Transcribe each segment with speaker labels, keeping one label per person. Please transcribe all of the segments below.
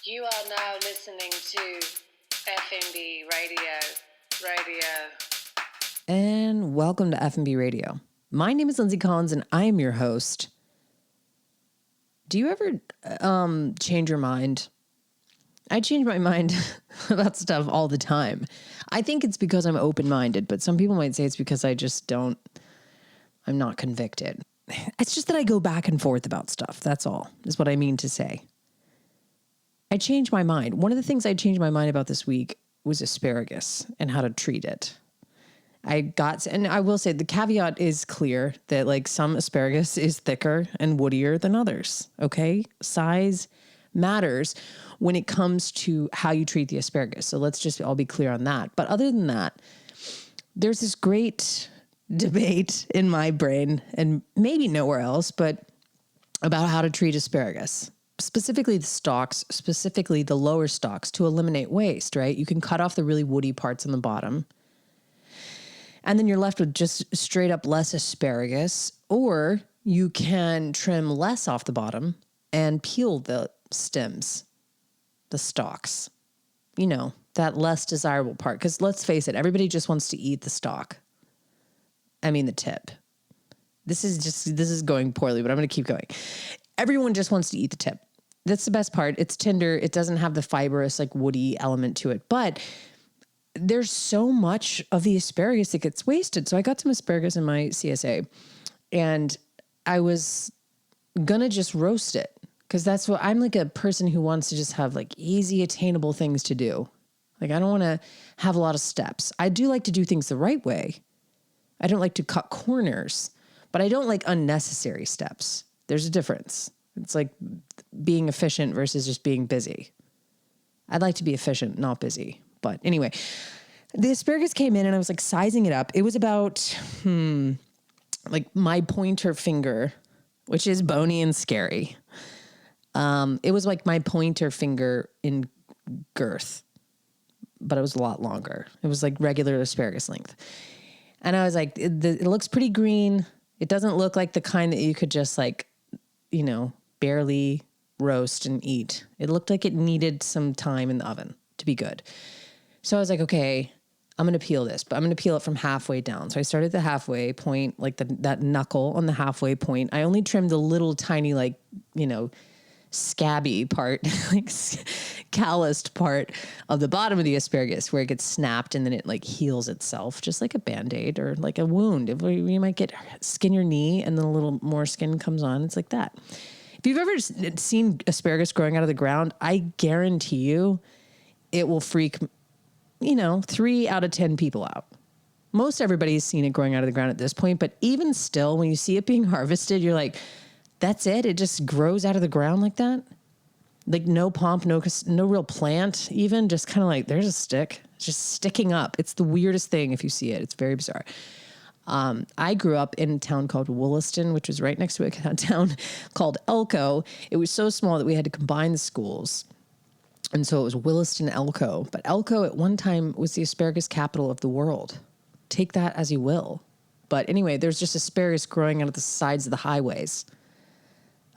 Speaker 1: You are now listening to FNB Radio.
Speaker 2: And welcome to FNB Radio. My name is Lindsay Collins, and I am your host. Do you ever change your mind? I change my mind about stuff all the time. I think it's because I'm open-minded, but some people might say it's because I'm not convicted. It's just that I go back and forth about stuff. That's all, is what I mean to say. I changed my mind. One of the things I changed my mind about this week was asparagus and how to treat it. And I will say the caveat is clear that like some asparagus is thicker and woodier than others. Okay. Size matters when it comes to how you treat the asparagus. So let's just all be clear on that. But other than that, there's this great debate in my brain and maybe nowhere else, but about how to treat asparagus. Specifically the stalks, specifically the lower stalks, to eliminate waste, right? You can cut off the really woody parts on the bottom, and then you're left with just straight up less asparagus, or you can trim less off the bottom and peel the stems, the stalks, that less desirable part. Because let's face it, everybody just wants to eat the stalk. I mean, the tip. This is going poorly, but I'm going to keep going. Everyone just wants to eat the tip. That's the best part. It's tender. It doesn't have the fibrous, like woody element to it. But there's so much of the asparagus that gets wasted. So I got some asparagus in my CSA and I was going to just roast it because that's what I'm like, a person who wants to just have like easy, attainable things to do. Like I don't want to have a lot of steps. I do like to do things the right way. I don't like to cut corners, but I don't like unnecessary steps. There's a difference. It's like being efficient versus just being busy. I'd like to be efficient, not busy. But anyway, the asparagus came in and I was like sizing it up. It was about, like my pointer finger, which is bony and scary. It was like my pointer finger in girth, but it was a lot longer. It was like regular asparagus length. And I was like, it looks pretty green. It doesn't look like the kind that you could just like, barely roast and eat. It looked like it needed some time in the oven to be good. So I was like, okay, I'm going to peel this, but I'm going to peel it from halfway down. So I started the halfway point, like that knuckle on the halfway point. I only trimmed the little tiny, like, scabby part, like calloused part of the bottom of the asparagus where it gets snapped and then it like heals itself, just like a Band-Aid or like a wound. If you might skin your knee and then a little more skin comes on, it's like that. If you've ever seen asparagus growing out of the ground, I guarantee you it will freak, 3 out of 10 people out. Most everybody's seen it growing out of the ground at this point, but even still, when you see it being harvested, you're like, that's it? It just grows out of the ground like that? Like no pomp, no real plant even, just kind of like there's a stick. It's just sticking up. It's the weirdest thing if you see it. It's very bizarre. I grew up in a town called Williston, which was right next to a town called Elko. It was so small that we had to combine the schools. And so it was Williston, Elko. But Elko at one time was the asparagus capital of the world. Take that as you will. But anyway, there's just asparagus growing out of the sides of the highways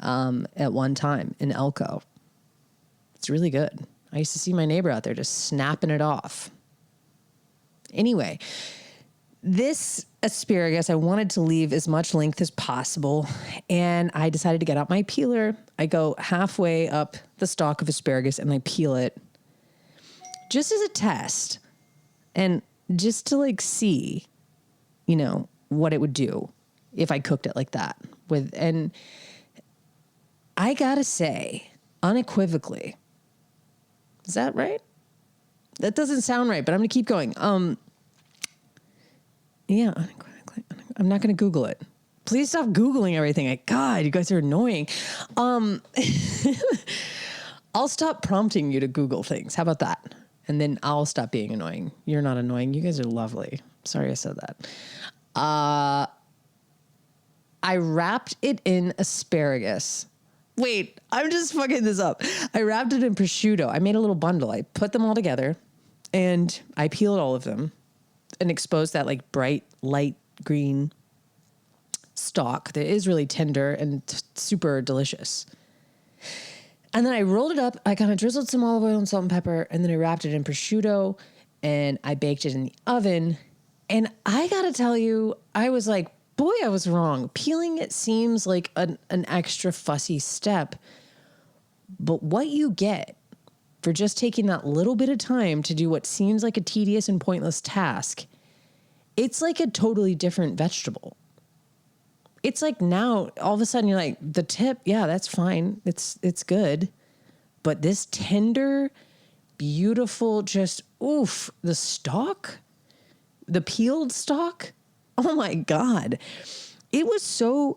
Speaker 2: at one time in Elko. It's really good. I used to see my neighbor out there just snapping it off. Anyway, this asparagus, I wanted to leave as much length as possible, and I decided to get out my peeler. I go halfway up the stalk of asparagus and I peel it just as a test and just to like see, what it would do if I cooked it like that and I gotta say, unequivocally, is that right? That doesn't sound right, but I'm gonna keep going. Yeah, I'm not gonna Google it. Please stop Googling everything. God, you guys are annoying. I'll stop prompting you to Google things. How about that? And then I'll stop being annoying. You're not annoying. You guys are lovely. Sorry I said that. I wrapped it in asparagus. Wait, I'm just fucking this up. I wrapped it in prosciutto. I made a little bundle. I put them all together and I peeled all of them and exposed that like bright, light green stalk that is really tender and super delicious. And then I rolled it up. I kind of drizzled some olive oil and salt and pepper, and then I wrapped it in prosciutto, and I baked it in the oven. And I got to tell you, I was like, boy, I was wrong. Peeling it seems like an extra fussy step. But what you get for just taking that little bit of time to do what seems like a tedious and pointless task, it's like a totally different vegetable. It's like now all of a sudden you're like, the tip, yeah, that's fine. It's good. But this tender, beautiful, just oof, the stalk, the peeled stalk. Oh my God. It was so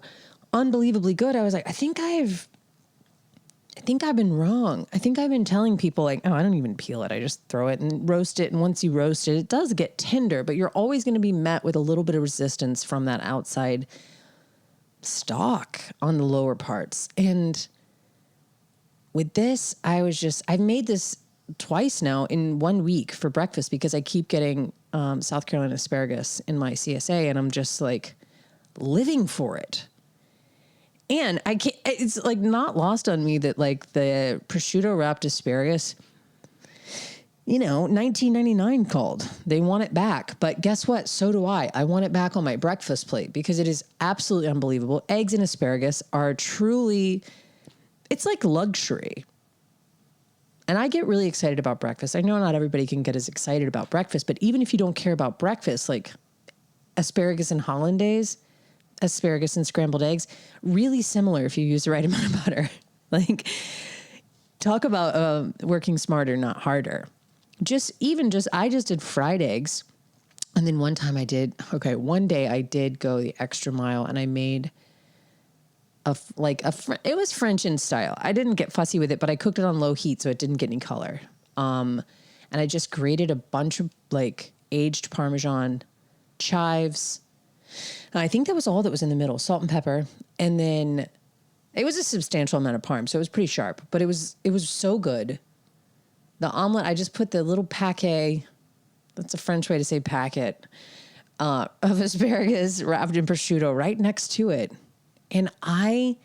Speaker 2: unbelievably good. I was like, I think I've been wrong. I think I've been telling people like, oh, I don't even peel it. I just throw it and roast it. And once you roast it, it does get tender, but you're always going to be met with a little bit of resistance from that outside stalk on the lower parts. And with this, I've made this twice now in 1 week for breakfast because I keep getting South Carolina asparagus in my CSA, and I'm just like living for it. And I can't, it's like not lost on me that like the prosciutto wrapped asparagus, $19.99 called. They want it back. But guess what? So do I. I want it back on my breakfast plate because it is absolutely unbelievable. Eggs and asparagus are truly, it's like luxury. And I get really excited about breakfast. I know not everybody can get as excited about breakfast, but even if you don't care about breakfast, like asparagus and hollandaise, asparagus and scrambled eggs, really similar if you use the right amount of butter. Like, talk about working smarter, not harder. I just did fried eggs. And then one day I did go the extra mile and I made it was French in style. I didn't get fussy with it, but I cooked it on low heat so it didn't get any color. And I just grated a bunch of like aged Parmesan, chives. I think that was all that was in the middle, salt and pepper. And then it was a substantial amount of parm, so it was pretty sharp, but it was so good. The omelet, I just put the little paquet, that's a French way to say packet, of asparagus wrapped in prosciutto right next to it. And I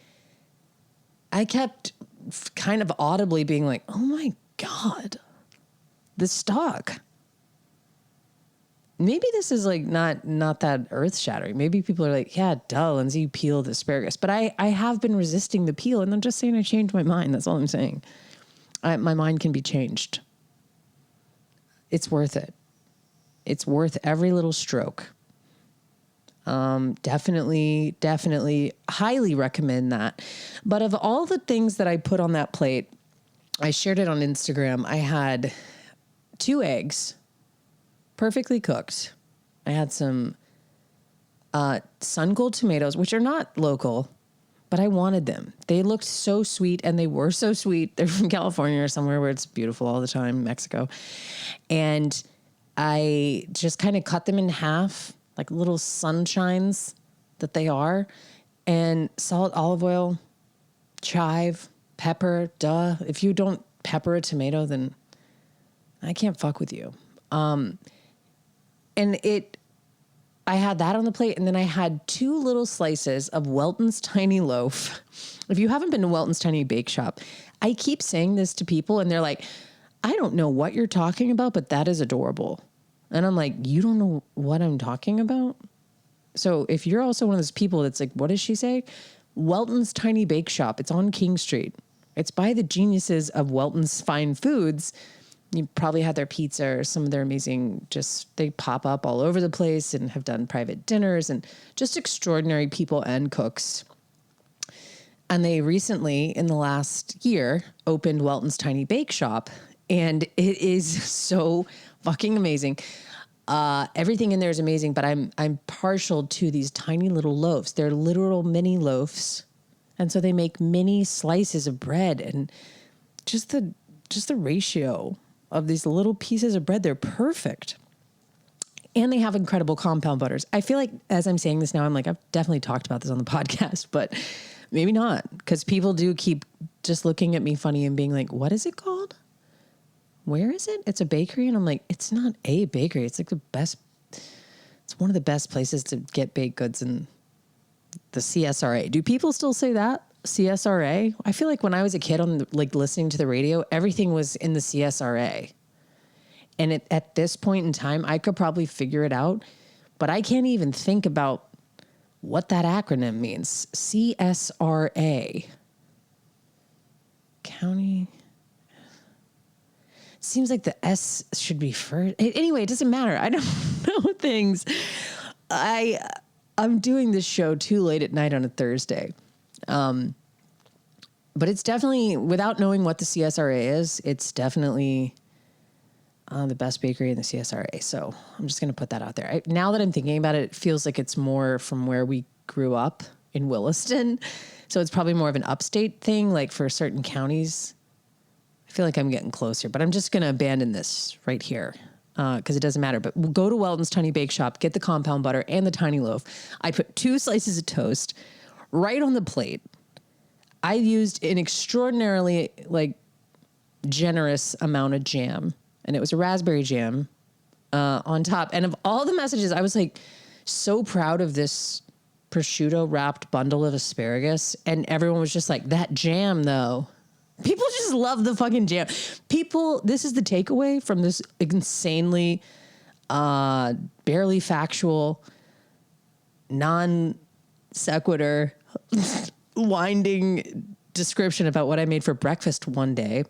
Speaker 2: kept kind of audibly being like, oh my God, the stalk. Maybe this is like not that earth shattering. Maybe people are like, yeah, duh, Lindsay, you peeled asparagus. But I have been resisting the peel, and I'm just saying I changed my mind. That's all I'm saying. My mind can be changed. It's worth it. It's worth every little stroke. Definitely highly recommend that. But of all the things that I put on that plate, I shared it on Instagram. I had 2 eggs, perfectly cooked. I had some sun gold tomatoes, which are not local, but I wanted them. They looked so sweet, and they were so sweet. They're from California or somewhere where it's beautiful all the time, Mexico. And I just kind of cut them in half, like little sunshines that they are, and salt, olive oil, chive, pepper, duh. If you don't pepper a tomato, then I can't fuck with you. I had that on the plate, and then I had 2 little slices of Welton's Tiny Loaf. If you haven't been to Welton's Tiny Bake Shop, I keep saying this to people, and they're like, I don't know what you're talking about, but that is adorable. And I'm like, you don't know what I'm talking about? So if you're also one of those people that's like, what does she say? Welton's Tiny Bake Shop. It's on King Street. It's by the geniuses of Welton's Fine Foods. You probably had their pizza or some of their amazing, they pop up all over the place and have done private dinners and just extraordinary people and cooks. And they recently, in the last year, opened Welton's Tiny Bake Shop, and it is so fucking amazing. Everything in there is amazing, but I'm partial to these tiny little loaves. They're literal mini loaves. And so they make mini slices of bread, and just the ratio of these little pieces of bread, they're perfect. And they have incredible compound butters. I feel like as I'm saying this now, I'm like, I've definitely talked about this on the podcast, but maybe not, because people do keep just looking at me funny and being like, what is it called? Where is it? It's a bakery. And I'm like, it's not a bakery. It's like it's one of the best places to get baked goods in the CSRA. Do people still say that? CSRA. I feel like when I was a kid listening to the radio, everything was in the CSRA. And at this point in time, I could probably figure it out, but I can't even think about what that acronym means. CSRA. County. Seems like the S should be first. Anyway, it doesn't matter. I don't know things. I'm doing this show too late at night on a Thursday. But it's definitely, without knowing what the CSRA is, it's definitely the best bakery in the CSRA. So I'm just going to put that out there. Now that I'm thinking about it, it feels like it's more from where we grew up in Williston. So it's probably more of an upstate thing, like for certain counties. I feel like I'm getting closer, but I'm just going to abandon this right here because it doesn't matter. But we'll go to Welton's Tiny Bake Shop, get the compound butter and the tiny loaf. I put 2 slices of toast right on the plate. I used an extraordinarily generous amount of jam, and it was a raspberry jam on top. And of all the messages, I was so proud of this prosciutto wrapped bundle of asparagus. And everyone was just like, that jam though. People just love the fucking jam. This is the takeaway from this insanely, barely factual, non sequitur, winding description about what I made for breakfast one day.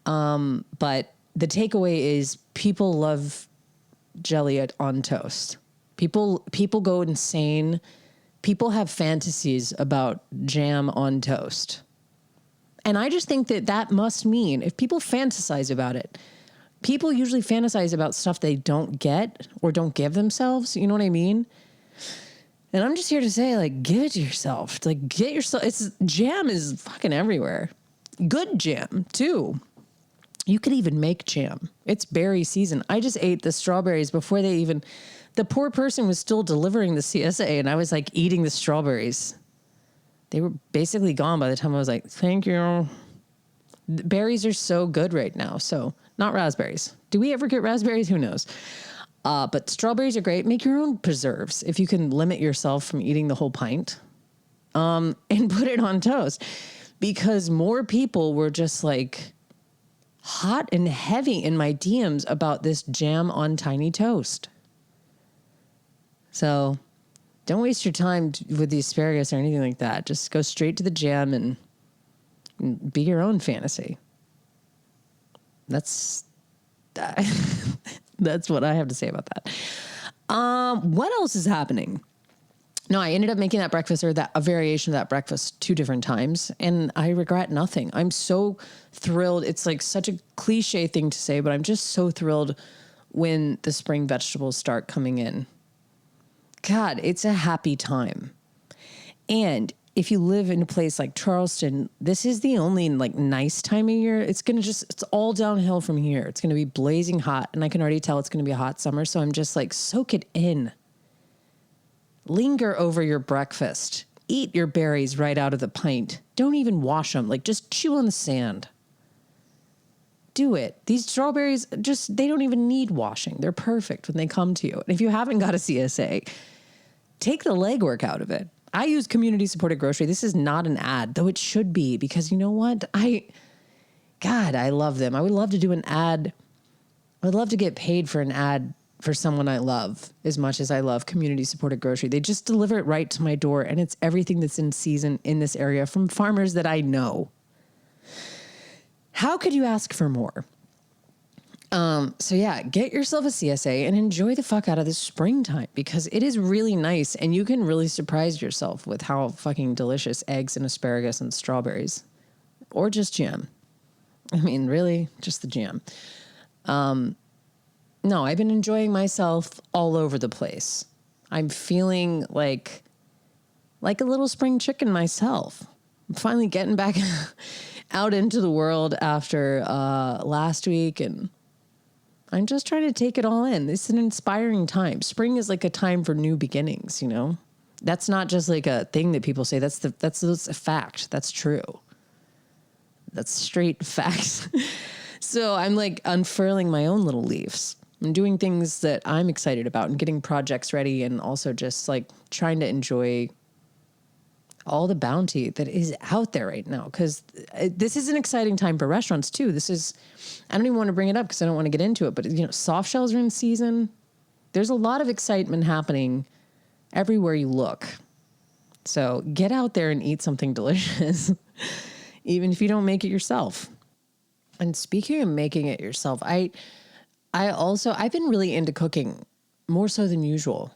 Speaker 2: But the takeaway is people love jelly on toast. People go insane. People have fantasies about jam on toast. And I just think that must mean if people fantasize about it, people usually fantasize about stuff they don't get or don't give themselves. You know what I mean? And I'm just here to say, give it to yourself. Get yourself. Jam is fucking everywhere. Good jam too. You could even make jam. It's berry season. I just ate the strawberries before the poor person was still delivering the CSA, and I was eating the strawberries. They were basically gone by the time I was like, thank you. The berries are so good right now. So not raspberries. Do we ever get raspberries? Who knows? But strawberries are great. Make your own preserves if you can limit yourself from eating the whole pint, and put it on toast, because more people were just hot and heavy in my DMs about this jam on tiny toast. So don't waste your time with the asparagus or anything like that. Just go straight to the jam and be your own fantasy. That's what I have to say about that. What else is happening? No, I ended up making that breakfast, or a variation of that breakfast, 2 different times, and I regret nothing. I'm so thrilled. It's such a cliche thing to say, but I'm just so thrilled when the spring vegetables start coming in. God, it's a happy time. And if you live in a place like Charleston, this is the only nice time of year. It's all downhill from here. It's going to be blazing hot, and I can already tell it's going to be a hot summer. So I'm just soak it in. Linger over your breakfast. Eat your berries right out of the pint. Don't even wash them. Just chew on the sand. Do it. These strawberries, they don't even need washing. They're perfect when they come to you. And if you haven't got a CSA, take the legwork out of it. I use community supported grocery. This is not an ad, though it should be, because you know what? I love them. I would love to do an ad. I would love to get paid for an ad for someone I love as much as I love community supported grocery. They just deliver it right to my door, and it's everything that's in season in this area from farmers that I know. How could you ask for more? So yeah, get yourself a CSA and enjoy the fuck out of the springtime, because it is really nice, and you can really surprise yourself with how fucking delicious eggs and asparagus and strawberries, or just jam. I mean, really, just the jam. No, I've been enjoying myself all over the place. I'm feeling like a little spring chicken myself. I'm finally getting back out into the world after last week, and I'm just trying to take it all in. It's an inspiring time. Spring is a time for new beginnings, you know? That's not just a thing that people say. That's a fact. That's true. That's straight facts. So I'm unfurling my own little leaves and doing things that I'm excited about and getting projects ready, and also just trying to enjoy all the bounty that is out there right now. Because this is an exciting time for restaurants too. I don't even want to bring it up because I don't want to get into it, but soft shells are in season. There's a lot of excitement happening everywhere you look. So get out there and eat something delicious, even if you don't make it yourself. And speaking of making it yourself, I've been really into cooking more so than usual.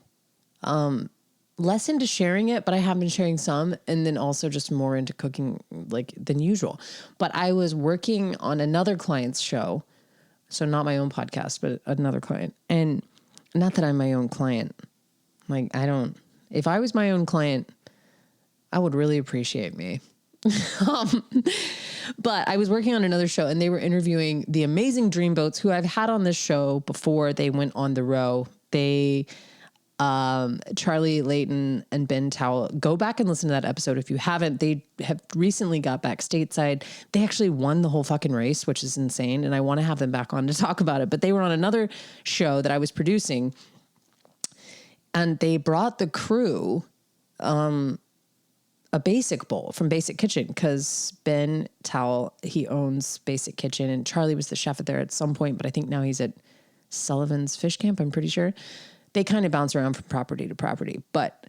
Speaker 2: Less into sharing it, but I have been sharing some, and then also just more into cooking than usual. But I was working on another client's show, so not my own podcast, but another client. And not that I'm my own client. If I was my own client, I would really appreciate me. But I was working on another show, and they were interviewing the amazing Dreamboats, who I've had on this show before they went on the row. Charlie Layton and Ben Towell, go back and listen to that episode if you haven't. They have recently got back stateside. They actually won the whole fucking race, which is insane, and I want to have them back on to talk about it. But they were on another show that I was producing, and they brought the crew a basic bowl from Basic Kitchen, because Ben Towell, he owns Basic Kitchen, and Charlie was the chef there at some point, but I think now he's at Sullivan's Fish Camp, I'm pretty sure. They kind of bounce around from property to property, but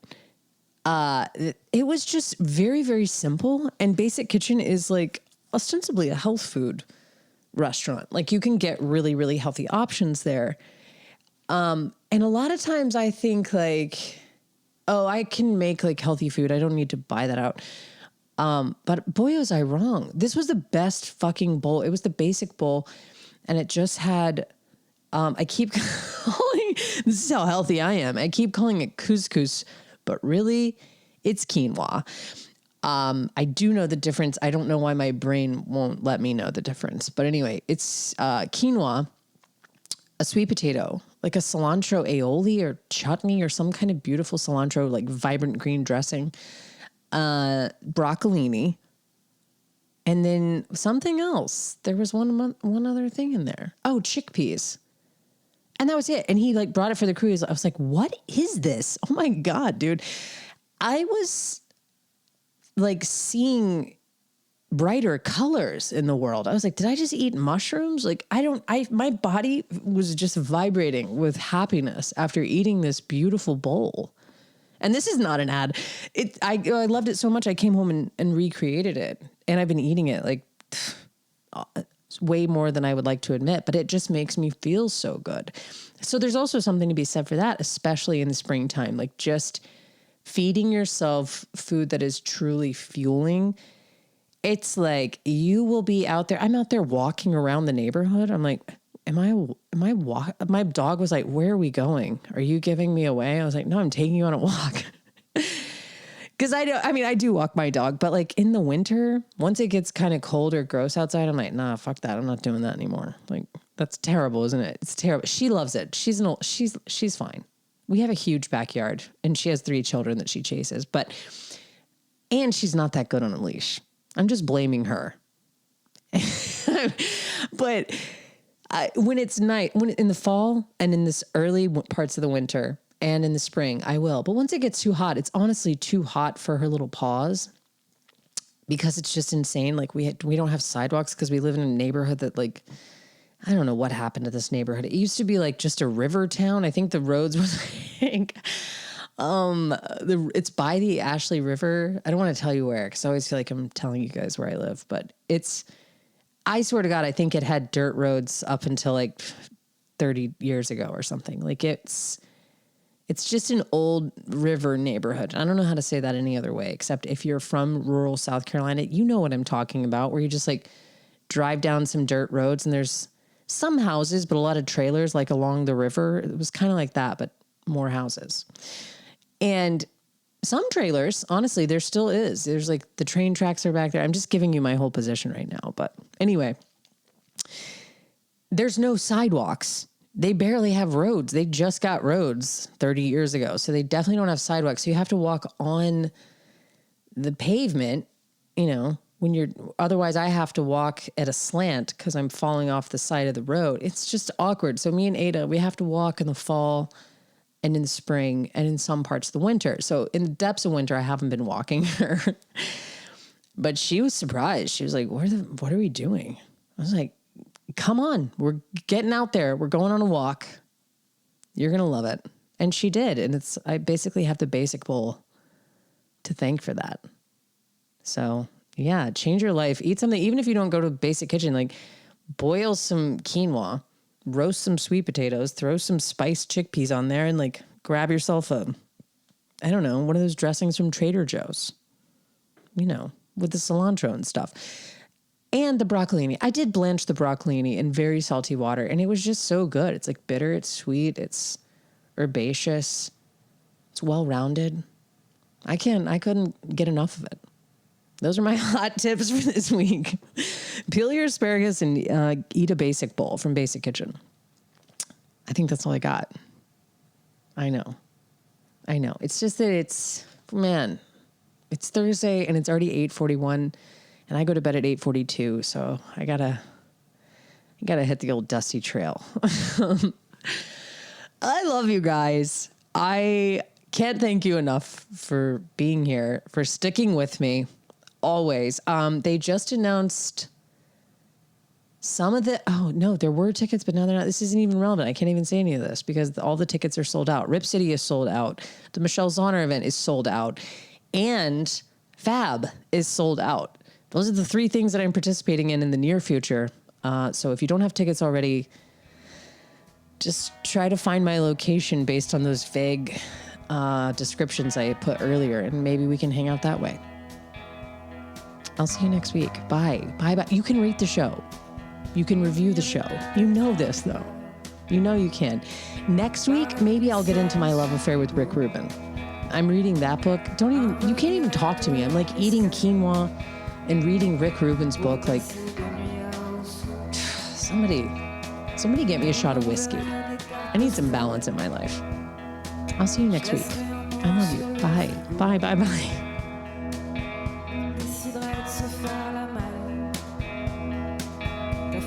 Speaker 2: it was just very, very simple. And Basic Kitchen is ostensibly a health food restaurant. You can get really, really healthy options there. And a lot of times I think I can make healthy food. I don't need to buy that out. But boy, was I wrong. This was the best fucking bowl. It was the basic bowl, and it just had, I keep calling, this is how healthy I am. I keep calling it couscous, but really it's quinoa. I do know the difference. I don't know why my brain won't let me know the difference. But anyway, it's quinoa, a sweet potato, a cilantro aioli or chutney or some kind of beautiful cilantro, vibrant green dressing, broccolini, and then something else. There was one other thing in there. Oh, chickpeas. And that was it. And he brought it for the crew. I was like, what is this? Oh my God, dude. I was seeing brighter colors in the world. I was like, did I just eat mushrooms? My body was just vibrating with happiness after eating this beautiful bowl. And this is not an ad. I loved it so much. I came home and recreated it, and I've been eating it way more than I would like to admit, but it just makes me feel so good. So there's also something to be said for that, especially in the springtime, just feeding yourself food that is truly fueling. It's you will be out there. I'm out there walking around the neighborhood. I'm like, my dog was like, where are we going? Are you giving me away? I was like, no, I'm taking you on a walk. Because I do walk my dog, but in the winter, once it gets kind of cold or gross outside, I'm like, nah, fuck that. I'm not doing that anymore. That's terrible, isn't it? It's terrible. She loves it. She's fine. We have a huge backyard, and she has 3 children that she chases, and she's not that good on a leash. I'm just blaming her. But when it's night, when in the fall and in this early parts of the winter, and in the spring, I will. But once it gets too hot, it's honestly too hot for her little paws, because it's just insane. We don't have sidewalks because we live in a neighborhood that I don't know what happened to this neighborhood. It used to be just a river town. I think the roads was it's by the Ashley River. I don't want to tell you where, because I always feel like I'm telling you guys where I live, but I swear to God, I think it had dirt roads up until 30 years ago or something. It's just an old river neighborhood. I don't know how to say that any other way, except if you're from rural South Carolina, you know what I'm talking about, where you just drive down some dirt roads and there's some houses, but a lot of trailers along the river. It was kind of like that, but more houses. And some trailers, honestly, there still is. There's the train tracks are back there. I'm just giving you my whole position right now. But anyway, there's no sidewalks. They barely have roads. They just got roads 30 years ago. So they definitely don't have sidewalks. So you have to walk on the pavement, otherwise I have to walk at a slant because I'm falling off the side of the road. It's just awkward. So me and Ada, we have to walk in the fall and in the spring and in some parts of the winter. So in the depths of winter, I haven't been walking her, but she was surprised. She was like, what are we doing? I was like, come on, we're getting out there. We're going on a walk. You're going to love it. And she did. And I basically have the basic bowl to thank for that. So yeah, change your life. Eat something, even if you don't go to Basic Kitchen, like boil some quinoa, roast some sweet potatoes, throw some spiced chickpeas on there, and like grab yourself one of those dressings from Trader Joe's, with the cilantro and stuff. And the broccolini. I did blanch the broccolini in very salty water, and it was just so good. It's like bitter, it's sweet, it's herbaceous, it's well-rounded. I couldn't get enough of it. Those are my hot tips for this week. Peel your asparagus and eat a basic bowl from Basic Kitchen. I think that's all I got. I know. It's just that it's Thursday and it's already 8:41 and I go to bed at 8:42. So I gotta hit the old dusty trail. I love you guys. I can't thank you enough for being here, for sticking with me. Always. They just announced some of there were tickets, but now they're not. This isn't even relevant. I can't even say any of this because all the tickets are sold out. Rip City is sold out. The Michelle Zauner event is sold out. And Fab is sold out. Those are the three things that I'm participating in the near future. So if you don't have tickets already, just try to find my location based on those vague descriptions I put earlier, and maybe we can hang out that way. I'll see you next week. Bye. Bye. You can rate the show. You can review the show. You know this, though. You know you can. Next week, maybe I'll get into my love affair with Rick Rubin. I'm reading that book. You can't even talk to me. I'm like eating quinoa and reading Rick Rubin's book. Like, somebody get me a shot of whiskey. I need some balance in my life. I'll see you next week. I love you. Bye. Bye, bye, bye.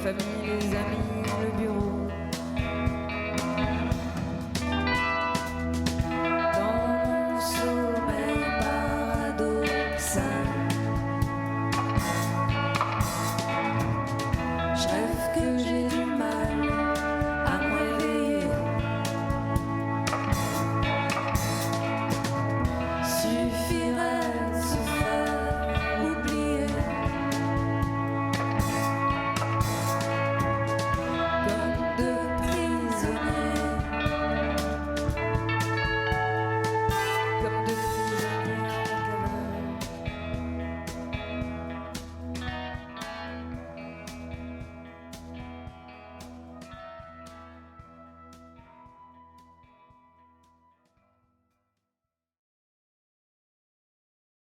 Speaker 3: Famille, les amis, le bureau.